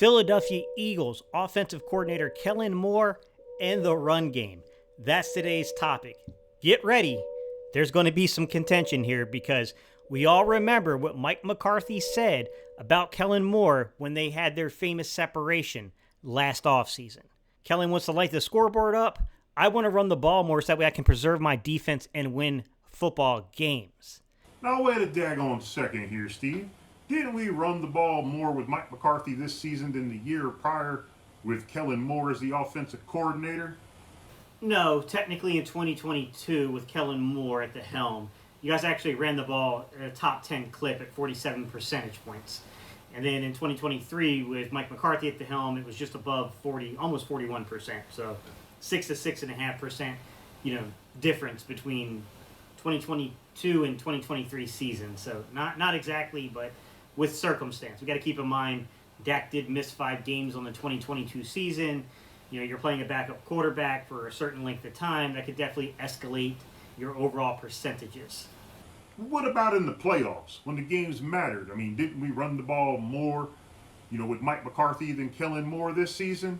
Philadelphia Eagles offensive coordinator Kellen Moore and the run game. That's today's topic. Get ready. There's going to be some contention here because we all remember what Mike McCarthy said about Kellen Moore when they had their famous separation last offseason. Kellen wants to light the scoreboard up. I want to run the ball more so that way I can preserve my defense and win football games. Now wait a daggone second here, Steve. Didn't we run the ball more with Mike McCarthy this season than the year prior with Kellen Moore as the offensive coordinator? No, technically in 2022 with Kellen Moore at the helm, you guys actually ran the ball at a top 10 clip at 47 percentage points. And then in 2023 with Mike McCarthy at the helm, it was just above 40, almost 41%. So 6 to 6.5%, difference between 2022 and 2023 season. So not exactly, but with circumstance. We got to keep in mind Dak did miss 5 games on the 2022 season. You're playing a backup quarterback for a certain length of time. That could definitely escalate your overall percentages. What about in the playoffs when the games mattered? I mean, didn't we run the ball more, with Mike McCarthy than Kellen Moore this season?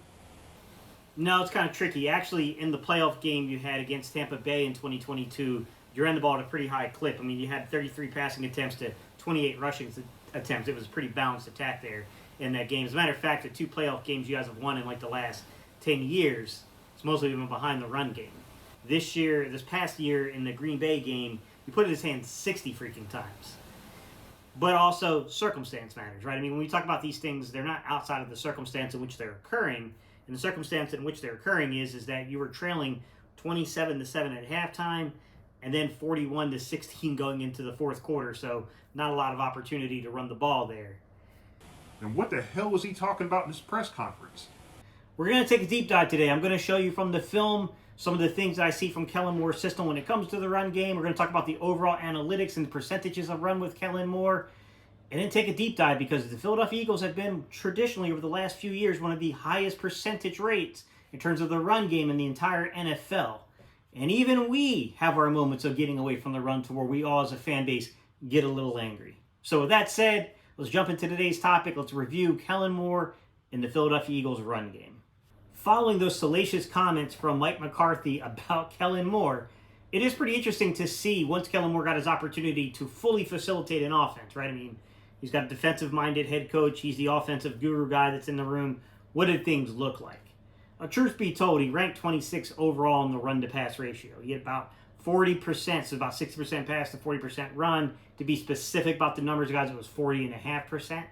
No, it's kind of tricky. Actually, in the playoff game you had against Tampa Bay in 2022, you ran the ball at a pretty high clip. I mean, you had 33 passing attempts to 28 rushing attempts. It was a pretty balanced attack there in that game. As a matter of fact, the 2 playoff games you guys have won in like the last 10 years, it's mostly been behind the run game. This past year in the Green Bay game, you put it in his hands 60 freaking times. But also, circumstance matters, right? I mean, when we talk about these things, they're not outside of the circumstance in which they're occurring. And the circumstance in which they're occurring is that you were trailing 27-7 at halftime, and then 41-16 going into the fourth quarter. So not a lot of opportunity to run the ball there. And what the hell was he talking about in this press conference? We're going to take a deep dive today. I'm going to show you from the film some of the things that I see from Kellen Moore's system when it comes to the run game. We're going to talk about the overall analytics and the percentages of run with Kellen Moore. And then take a deep dive because the Philadelphia Eagles have been traditionally over the last few years one of the highest percentage rates in terms of the run game in the entire NFL. And even we have our moments of getting away from the run to where we all as a fan base get a little angry. So with that said, let's jump into today's topic. Let's review Kellen Moore and the Philadelphia Eagles run game. Following those salacious comments from Mike McCarthy about Kellen Moore, it is pretty interesting to see once Kellen Moore got his opportunity to fully facilitate an offense, right? I mean, he's got a defensive-minded head coach. He's the offensive guru guy that's in the room. What did things look like? Truth be told, he ranked 26 overall in the run-to-pass ratio. He had about 40%, so about 60% pass to 40% run. To be specific about the numbers, guys, it was 40.5%.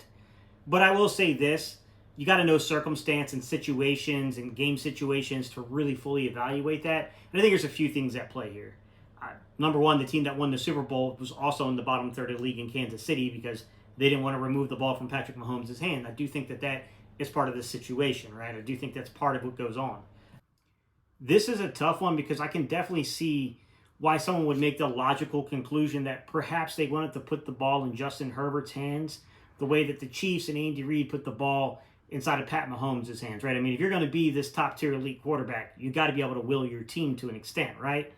But I will say this. You got to know circumstance and situations and game situations to really fully evaluate that. And I think there's a few things at play here. Number one, the team that won the Super Bowl was also in the bottom third of the league in Kansas City because they didn't want to remove the ball from Patrick Mahomes' hand. I do think that is part of the situation, right? I do think that's part of what goes on. This is a tough one because I can definitely see why someone would make the logical conclusion that perhaps they wanted to put the ball in Justin Herbert's hands the way that the Chiefs and Andy Reid put the ball inside of Pat Mahomes' hands, right? I mean, if you're going to be this top-tier elite quarterback, you got to be able to will your team to an extent, right?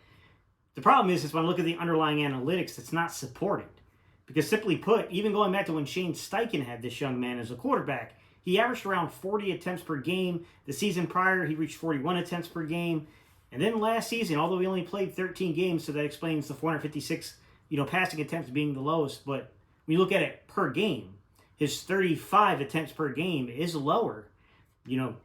The problem is when I look at the underlying analytics, it's not supported. Because simply put, even going back to when Shane Steichen had this young man as a quarterback, he averaged around 40 attempts per game. The season prior, he reached 41 attempts per game. And then last season, although he only played 13 games, so that explains the 456, passing attempts being the lowest. But when you look at it per game, his 35 attempts per game is lower.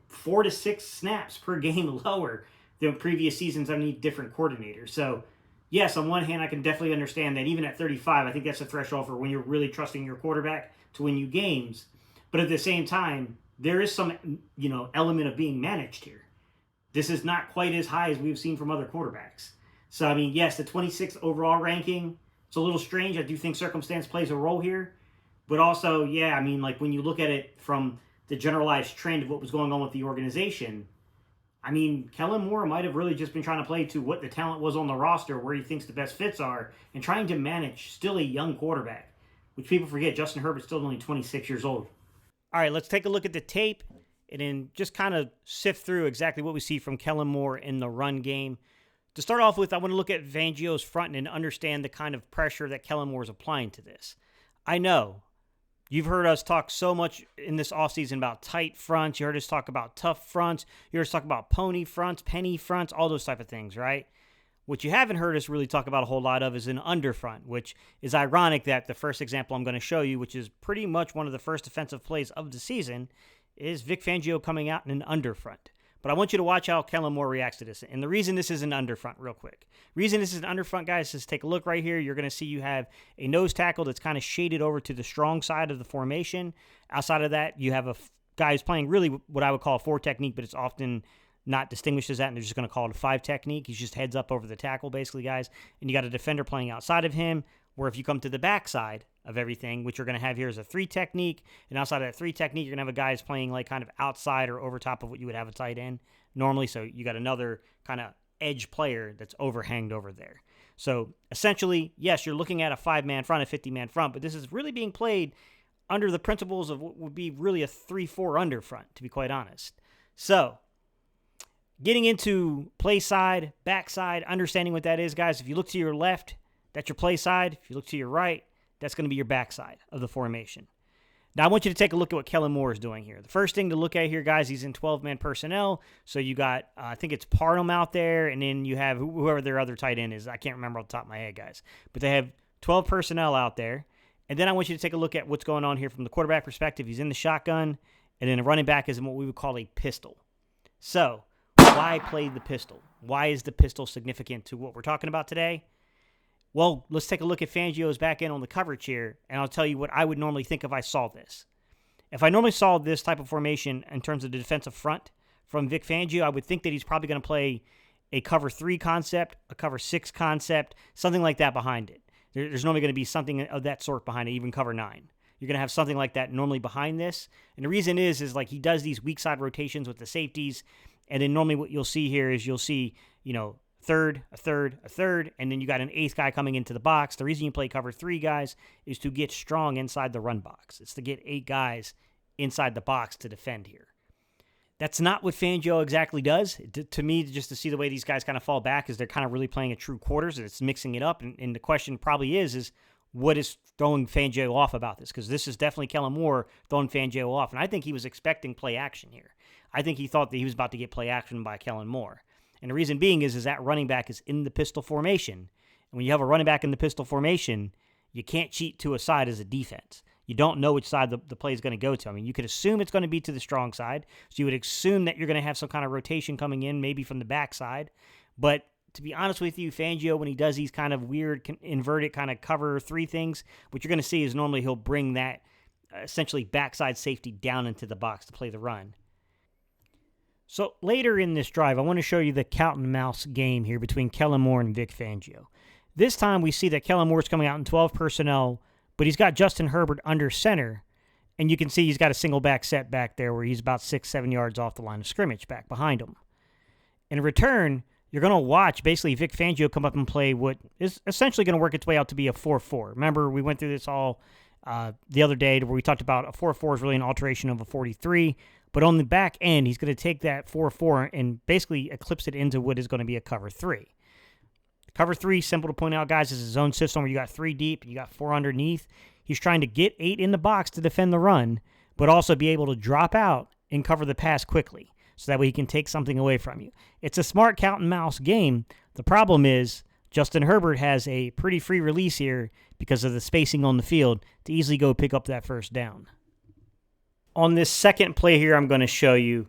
4 to 6 snaps per game lower than previous seasons underneath different coordinators. So, yes, on one hand, I can definitely understand that even at 35, I think that's a threshold for when you're really trusting your quarterback to win you games. But at the same time, there is some, element of being managed here. This is not quite as high as we've seen from other quarterbacks. So, I mean, yes, the 26th overall ranking, it's a little strange. I do think circumstance plays a role here. But also, yeah, I mean, like when you look at it from the generalized trend of what was going on with the organization, I mean, Kellen Moore might have really just been trying to play to what the talent was on the roster, where he thinks the best fits are, and trying to manage still a young quarterback, which people forget Justin Herbert's still only 26 years old. All right, let's take a look at the tape and then just kind of sift through exactly what we see from Kellen Moore in the run game. To start off with, I want to look at Fangio's front and understand the kind of pressure that Kellen Moore is applying to this. I know You've heard us talk so much in this offseason about tight fronts. You heard us talk about tough fronts. You heard us talk about pony fronts, penny fronts, all those type of things, right? What you haven't heard us really talk about a whole lot of is an underfront, which is ironic that the first example I'm going to show you, which is pretty much one of the first defensive plays of the season, is Vic Fangio coming out in an underfront. But I want you to watch how Kellen Moore reacts to this. And the reason this is an underfront, real quick. Reason this is an underfront, guys, is take a look right here. You're going to see you have a nose tackle that's kind of shaded over to the strong side of the formation. Outside of that, you have a guy who's playing really what I would call a 4 technique, but it's often not distinguished as that, and they're just going to call it a 5 technique. He's just heads up over the tackle, basically, guys. And you got a defender playing outside of him, where if you come to the backside of everything, which you're going to have here is a 3 technique, and outside of that 3 technique, you're going to have a guy who's playing like kind of outside or over top of what you would have a tight end normally. So you got another kind of edge player that's overhanged over there. So essentially, yes, you're looking at a 5-man front, a 50-man front, but this is really being played under the principles of what would be really a 3-4 under front, to be quite honest. So getting into play side, backside, understanding what that is, guys. If you look to your left, that's your play side. If you look to your right, that's going to be your backside of the formation. Now, I want you to take a look at what Kellen Moore is doing here. The first thing to look at here, guys, he's in 12-man personnel. So you got, I think it's Parham out there, and then you have whoever their other tight end is. I can't remember off the top of my head, guys. But they have 12 personnel out there. And then I want you to take a look at what's going on here from the quarterback perspective. He's in the shotgun, and then the running back is in what we would call a pistol. So why play the pistol? Why is the pistol significant to what we're talking about today? Well, let's take a look at Fangio's back end on the coverage here, and I'll tell you what I would normally think if I saw this. If I normally saw this type of formation in terms of the defensive front from Vic Fangio, I would think that he's probably going to play a cover 3 concept, a cover 6 concept, something like that behind it. There's normally going to be something of that sort behind it, even cover 9. You're going to have something like that normally behind this. And the reason is like he does these weak side rotations with the safeties, and then normally what you'll see here is you'll see, third, a third, and then you got an 8th guy coming into the box. The reason you play cover 3, guys, is to get strong inside the run box. It's to get 8 guys inside the box to defend here. That's not what Fangio exactly does. To me, just to see the way these guys kind of fall back is they're kind of really playing a true quarters, and it's mixing it up. And the question probably is what is throwing Fangio off about this? Because this is definitely Kellen Moore throwing Fangio off. And I think he was expecting play action here. I think he thought that he was about to get play action by Kellen Moore. And the reason being is that running back is in the pistol formation. And when you have a running back in the pistol formation, you can't cheat to a side as a defense. You don't know which side the play is going to go to. I mean, you could assume it's going to be to the strong side. So you would assume that you're going to have some kind of rotation coming in, maybe from the backside. But to be honest with you, Fangio, when he does these kind of weird inverted kind of cover 3 things, what you're going to see is normally he'll bring that essentially backside safety down into the box to play the run. So later in this drive, I want to show you the cat and mouse game here between Kellen Moore and Vic Fangio. This time we see that Kellen Moore's coming out in 12 personnel, but he's got Justin Herbert under center, and you can see he's got a single back set back there where he's about 6-7 yards off the line of scrimmage back behind him. In return, you're going to watch basically Vic Fangio come up and play what is essentially going to work its way out to be a 4-4. Remember, we went through this all the other day where we talked about a 4-4 is really an alteration of a 43. But on the back end, he's going to take that 4-4 and basically eclipse it into what is going to be a cover 3. Cover 3, simple to point out, guys, is a zone system where you got 3 deep, you got 4 underneath. He's trying to get 8 in the box to defend the run, but also be able to drop out and cover the pass quickly, so that way he can take something away from you. It's a smart cat and mouse game. The problem is Justin Herbert has a pretty free release here because of the spacing on the field to easily go pick up that first down. On this second play here, I'm going to show you,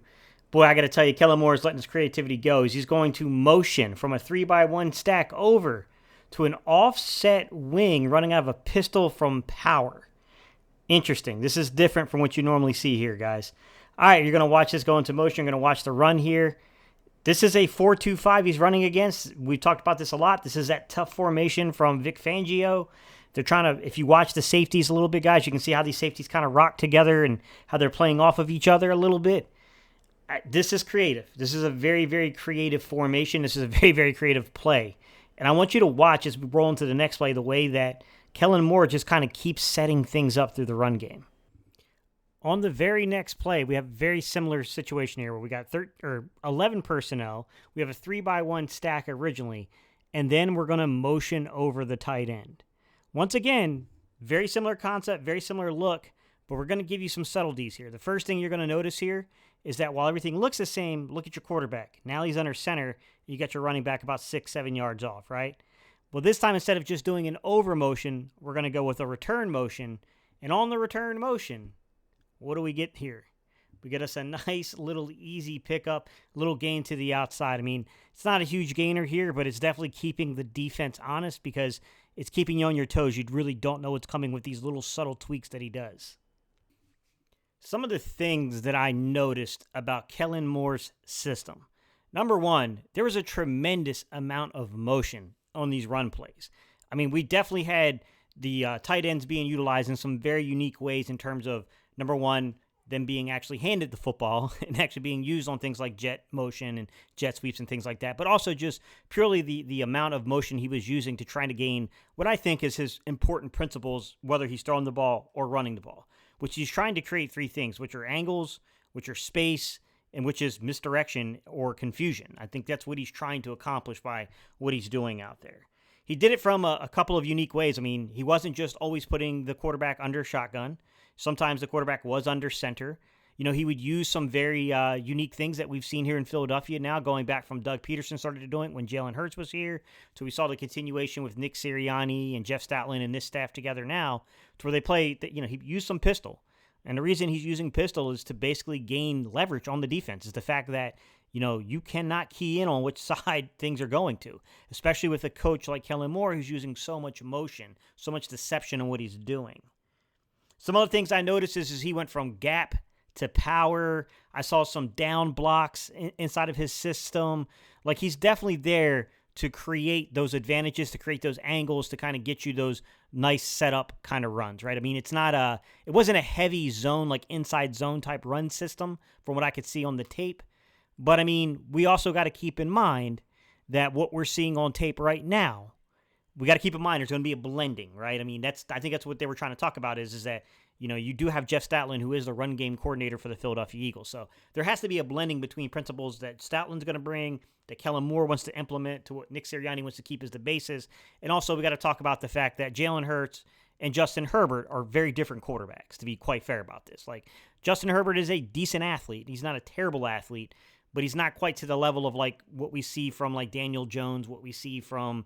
boy, I got to tell you, Kellen Moore is letting his creativity go. He's going to motion from a 3-by-1 stack over to an offset wing running out of a pistol from power. Interesting. This is different from what you normally see here, guys. All right, you're going to watch this go into motion. You're going to watch the run here. This is a 4-2-5 he's running against. We've talked about this a lot. This is that tough formation from Vic Fangio. They're trying to, if you watch the safeties a little bit, guys, you can see how these safeties kind of rock together and how they're playing off of each other a little bit. This is creative. This is a very, very creative formation. This is a very, very creative play. And I want you to watch as we roll into the next play the way that Kellen Moore just kind of keeps setting things up through the run game. On the very next play, we have a very similar situation here where we got 11 personnel. We have a 3-by-1 stack originally, and then we're going to motion over the tight end. Once again, very similar concept, very similar look, but we're going to give you some subtleties here. The first thing you're going to notice here is that while everything looks the same, look at your quarterback. Now he's under center. You got your running back about 6-7 yards off, right? Well, this time, instead of just doing an over motion, we're going to go with a return motion. And on the return motion, what do we get here? We get us a nice little easy pickup, little gain to the outside. I mean, it's not a huge gainer here, but it's definitely keeping the defense honest because it's keeping you on your toes. You really don't know what's coming with these little subtle tweaks that he does. Some of the things that I noticed about Kellen Moore's system. Number one, there was a tremendous amount of motion on these run plays. I mean, we definitely had the tight ends being utilized in some very unique ways in terms of, number one, them being actually handed the football and actually being used on things like jet motion and jet sweeps and things like that, but also just purely the amount of motion he was using to try to gain what I think is his important principles, whether he's throwing the ball or running the ball, which he's trying to create three things, which are angles, which are space, and which is misdirection or confusion. I think that's what he's trying to accomplish by what he's doing out there. He did it from a couple of unique ways. I mean, he wasn't just always putting the quarterback under shotgun. Sometimes the quarterback was under center. You know, he would use some very unique things that we've seen here in Philadelphia now, going back from Doug Peterson started doing it when Jalen Hurts was here. So we saw the continuation with Nick Sirianni and Jeff Stoutland and this staff together now to where they play, you know, he used some pistol. And the reason he's using pistol is to basically gain leverage on the defense, is the fact that, you know, you cannot key in on which side things are going to, especially with a coach like Kellen Moore who's using so much motion, so much deception in what he's doing. Some other things I noticed is he went from gap to power. I saw some down blocks inside of his system. Like, he's definitely there to create those advantages, to create those angles, to kind of get you those nice setup kind of runs, right? I mean, it wasn't a heavy zone, like inside zone type run system from what I could see on the tape. But I mean, we also got to keep in mind that what we're seeing on tape right now, we got to keep in mind there's going to be a blending, right? I mean, I think that's what they were trying to talk about is that, you know, you do have Jeff Stoutland, who is the run game coordinator for the Philadelphia Eagles. So there has to be a blending between principles that Stoutland's going to bring, that Kellen Moore wants to implement, to what Nick Sirianni wants to keep as the basis. And also we got to talk about the fact that Jalen Hurts and Justin Herbert are very different quarterbacks, to be quite fair about this. Like, Justin Herbert is a decent athlete. He's not a terrible athlete, but he's not quite to the level of like what we see from like Daniel Jones, what we see from,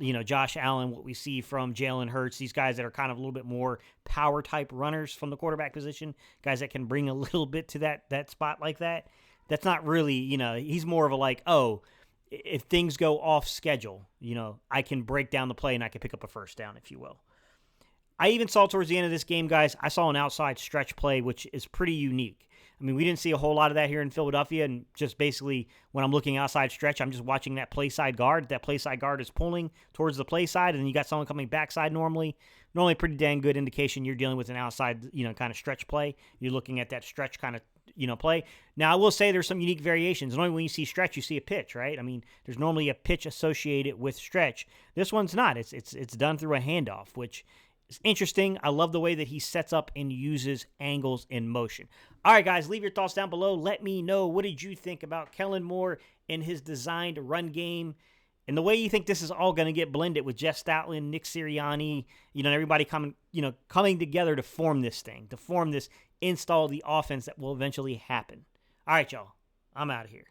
you know, Josh Allen, what we see from Jalen Hurts, these guys that are kind of a little bit more power type runners from the quarterback position, guys that can bring a little bit to that spot like that. That's not really, you know, he's more of a like, oh, if things go off schedule, you know, I can break down the play and I can pick up a first down, if you will. I even saw towards the end of this game, guys, I saw an outside stretch play, which is pretty unique. I mean, we didn't see a whole lot of that here in Philadelphia, and just basically when I'm looking outside stretch, I'm just watching that play side guard. That play side guard is pulling towards the play side, and then you got someone coming backside normally. Normally pretty dang good indication you're dealing with an outside, you know, kind of stretch play. You're looking at that stretch kind of, you know, play. Now, I will say there's some unique variations. Normally when you see stretch, you see a pitch, right? I mean, there's normally a pitch associated with stretch. This one's not. It's done through a handoff, which is interesting. I love the way that he sets up and uses angles in motion. All right, guys, leave your thoughts down below. Let me know, what did you think about Kellen Moore and his designed run game, and the way you think this is all going to get blended with Jeff Stoutland, Nick Sirianni, you know, everybody coming together to form this thing, to form this, install the offense that will eventually happen. All right, y'all, I'm out of here.